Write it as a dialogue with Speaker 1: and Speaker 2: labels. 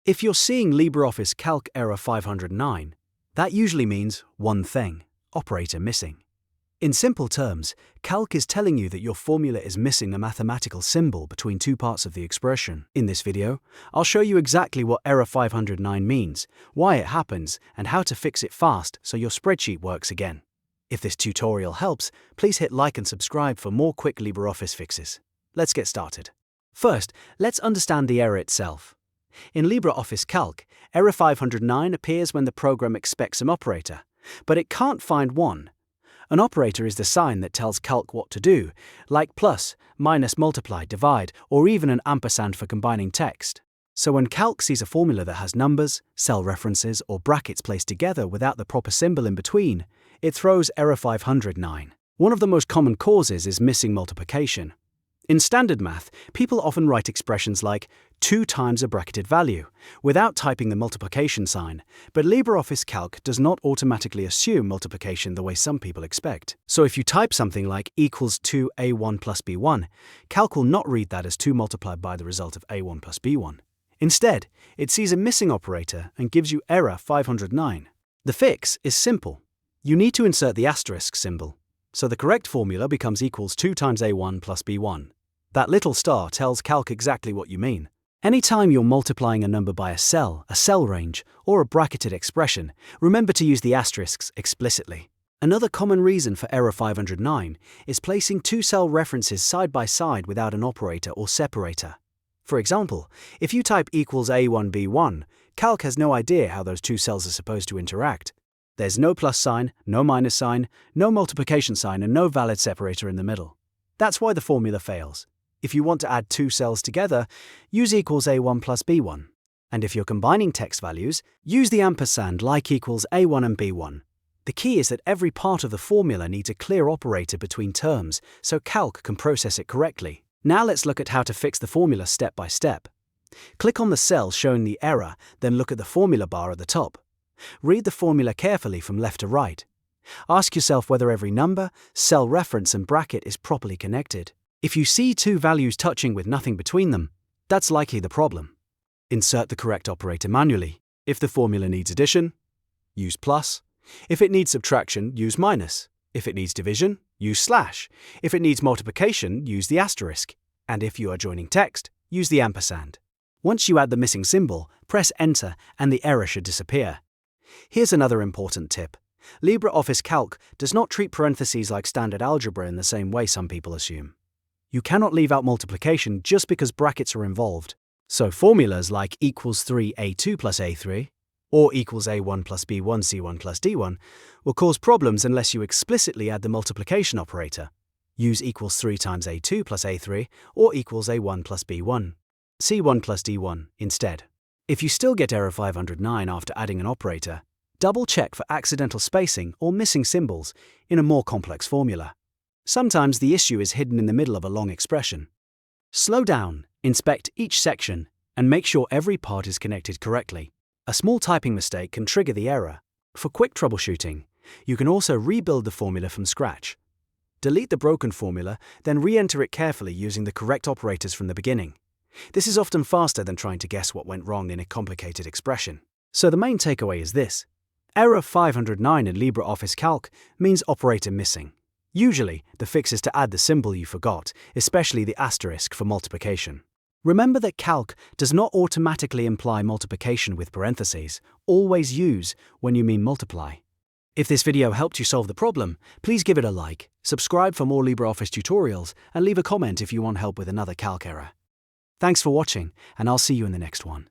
Speaker 1: If you're seeing LibreOffice Calc Error 509, that usually means one thing: operator missing. In simple terms, Calc is telling you that your formula is missing a mathematical symbol between two parts of the expression. In this video, I'll show you exactly what Error 509 means, why it happens, and how to fix it fast so your spreadsheet works again. If this tutorial helps, please hit like and subscribe for more quick LibreOffice fixes. Let's get started. First, let's understand the error itself. In LibreOffice Calc, Error 509 appears when the program expects an operator, but it can't find one. An operator is the sign that tells Calc what to do, like plus, minus, multiply, divide, or even an ampersand for combining text. So when Calc sees a formula that has numbers, cell references, or brackets placed together without the proper symbol in between, it throws Error 509. One of the most common causes is missing multiplication. In standard math, people often write expressions like 2 times a bracketed value, without typing the multiplication sign, but LibreOffice Calc does not automatically assume multiplication the way some people expect. So if you type something like equals 2a1 plus b1, Calc will not read that as 2 multiplied by the result of a1 plus b1. Instead, it sees a missing operator and gives you Error 509. The fix is simple. You need to insert the asterisk symbol, so the correct formula becomes equals 2 times a1 plus b1. That little star tells Calc exactly what you mean. Anytime you're multiplying a number by a cell range, or a bracketed expression, remember to use the asterisks explicitly. Another common reason for Error 509 is placing two cell references side by side without an operator or separator. For example, if you type equals a1 b1, Calc has no idea how those two cells are supposed to interact. There's no plus sign, no minus sign, no multiplication sign, and no valid separator in the middle. That's why the formula fails. If you want to add two cells together, use equals a1 plus b1. And if you're combining text values, use the ampersand like equals a1 and b1. The key is that every part of the formula needs a clear operator between terms, so Calc can process it correctly. Now let's look at how to fix the formula step by step. Click on the cell showing the error, then look at the formula bar at the top. Read the formula carefully from left to right. Ask yourself whether every number, cell reference, and bracket is properly connected. If you see two values touching with nothing between them, that's likely the problem. Insert the correct operator manually. If the formula needs addition, use plus. If it needs subtraction, use minus. If it needs division, use slash. If it needs multiplication, use the asterisk. And if you are joining text, use the ampersand. Once you add the missing symbol, press Enter and the error should disappear. Here's another important tip. LibreOffice Calc does not treat parentheses like standard algebra in the same way some people assume. You cannot leave out multiplication just because brackets are involved. So formulas like equals 3a2 plus a3 or equals a1 plus b1 c1 plus d1 will cause problems unless you explicitly add the multiplication operator. Use equals 3 times a2 plus a3 or equals a1 plus b1 c1 plus d1 instead. If you still get Error 509 after adding an operator, double-check for accidental spacing or missing symbols in a more complex formula. Sometimes the issue is hidden in the middle of a long expression. Slow down, inspect each section, and make sure every part is connected correctly. A small typing mistake can trigger the error. For quick troubleshooting, you can also rebuild the formula from scratch. Delete the broken formula, then re-enter it carefully using the correct operators from the beginning. This is often faster than trying to guess what went wrong in a complicated expression. So the main takeaway is this. Error 509 in LibreOffice Calc means operator missing. Usually, the fix is to add the symbol you forgot, especially the asterisk for multiplication. Remember that Calc does not automatically imply multiplication with parentheses. Always use when you mean multiply. If this video helped you solve the problem, please give it a like, subscribe for more LibreOffice tutorials, and leave a comment if you want help with another Calc error. Thanks for watching, and I'll see you in the next one.